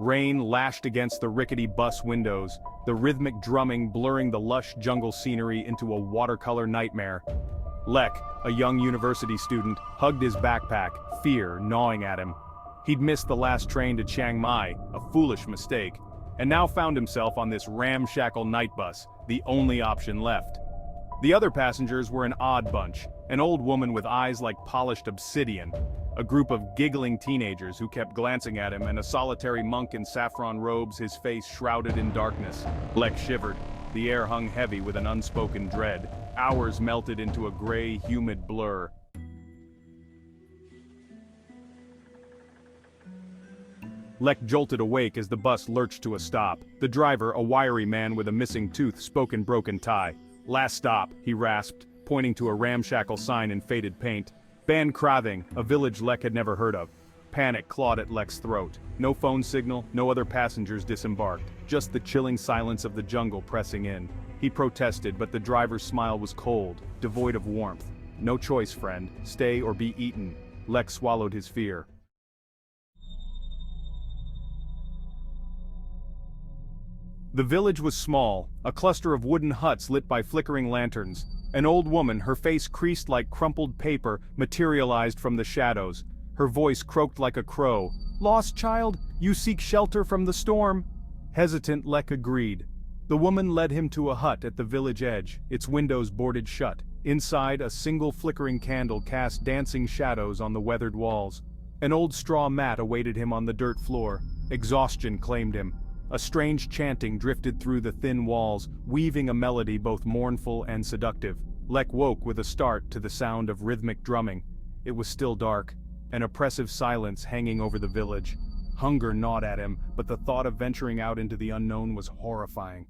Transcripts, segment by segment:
Rain lashed against the rickety bus windows, the rhythmic drumming blurring the lush jungle scenery into a watercolor nightmare. Lek, a young university student, hugged his backpack, fear gnawing at him. He'd missed the last train to Chiang Mai, a foolish mistake, and now found himself on this ramshackle night bus, the only option left. The other passengers were an odd bunch, an old woman with eyes like polished obsidian, a group of giggling teenagers who kept glancing at him, and a solitary monk in saffron robes, his face shrouded in darkness. Lek shivered. The air hung heavy with an unspoken dread. Hours melted into a gray, humid blur. Lek jolted awake as the bus lurched to a stop. The driver, a wiry man with a missing tooth, spoke in broken Thai. "Last stop," he rasped, pointing to a ramshackle sign in faded paint. Ban Krathing, a village Lek had never heard of. Panic clawed at Lek's throat. No phone signal, no other passengers disembarked. Just the chilling silence of the jungle pressing in. He protested, but the driver's smile was cold, devoid of warmth. "No choice, friend. Stay or be eaten." Lek swallowed his fear. The village was small, a cluster of wooden huts lit by flickering lanterns. An old woman, her face creased like crumpled paper, materialized from the shadows. Her voice croaked like a crow. "Lost child, you seek shelter from the storm." Hesitant, Lek agreed. The woman led him to a hut at the village edge, its windows boarded shut. Inside, a single flickering candle cast dancing shadows on the weathered walls. An old straw mat awaited him on the dirt floor. Exhaustion claimed him. A strange chanting drifted through the thin walls, weaving a melody both mournful and seductive. Lek woke with a start to the sound of rhythmic drumming. It was still dark, an oppressive silence hanging over the village. Hunger gnawed at him, but the thought of venturing out into the unknown was horrifying.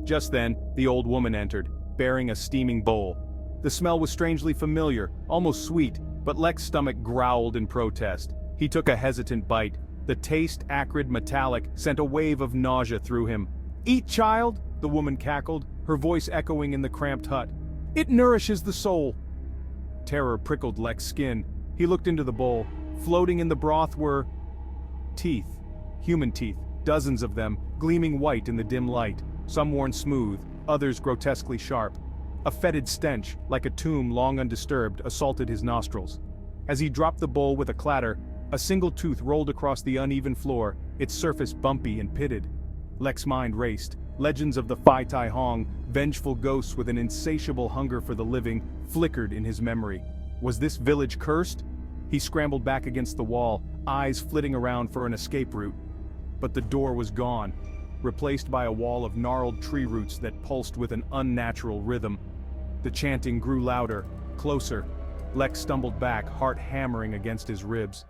Just then, the old woman entered, bearing a steaming bowl. The smell was strangely familiar, almost sweet, but Lek's stomach growled in protest. He took a hesitant bite. The taste, acrid, metallic, sent a wave of nausea through him. "Eat, child," the woman cackled, her voice echoing in the cramped hut. "It nourishes the soul." Terror prickled Lek's skin. He looked into the bowl. Floating in the broth were teeth. Human teeth, dozens of them, gleaming white in the dim light. Some worn smooth, others grotesquely sharp. A fetid stench, like a tomb long undisturbed, assaulted his nostrils. As he dropped the bowl with a clatter, a single tooth rolled across the uneven floor, its surface bumpy and pitted. Lek's mind raced. Legends of the Phi Tai Hong, vengeful ghosts with an insatiable hunger for the living, flickered in his memory. Was this village cursed? He scrambled back against the wall, eyes flitting around for an escape route. But the door was gone, replaced by a wall of gnarled tree roots that pulsed with an unnatural rhythm. The chanting grew louder, closer. Lek stumbled back, heart hammering against his ribs.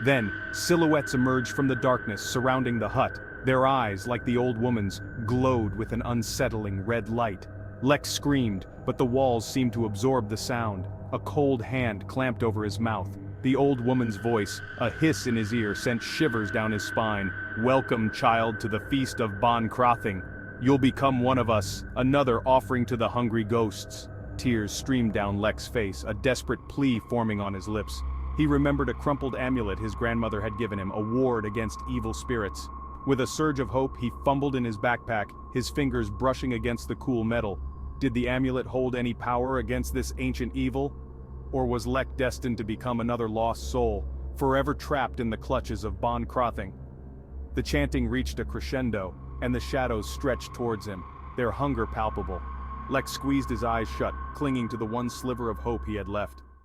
Then, silhouettes emerged from the darkness surrounding the hut. Their eyes, like the old woman's, glowed with an unsettling red light. Lek screamed, but the walls seemed to absorb the sound. A cold hand clamped over his mouth. The old woman's voice, a hiss in his ear, sent shivers down his spine. "Welcome, child, to the Feast of Ban Krathing. You'll become one of us, another offering to the hungry ghosts." Tears streamed down Lek's face, a desperate plea forming on his lips. He remembered a crumpled amulet his grandmother had given him, a ward against evil spirits. With a surge of hope, he fumbled in his backpack, his fingers brushing against the cool metal. Did the amulet hold any power against this ancient evil? Or was Lek destined to become another lost soul, forever trapped in the clutches of Ban Krathing? The chanting reached a crescendo, and the shadows stretched towards him, their hunger palpable. Lek squeezed his eyes shut, clinging to the one sliver of hope he had left.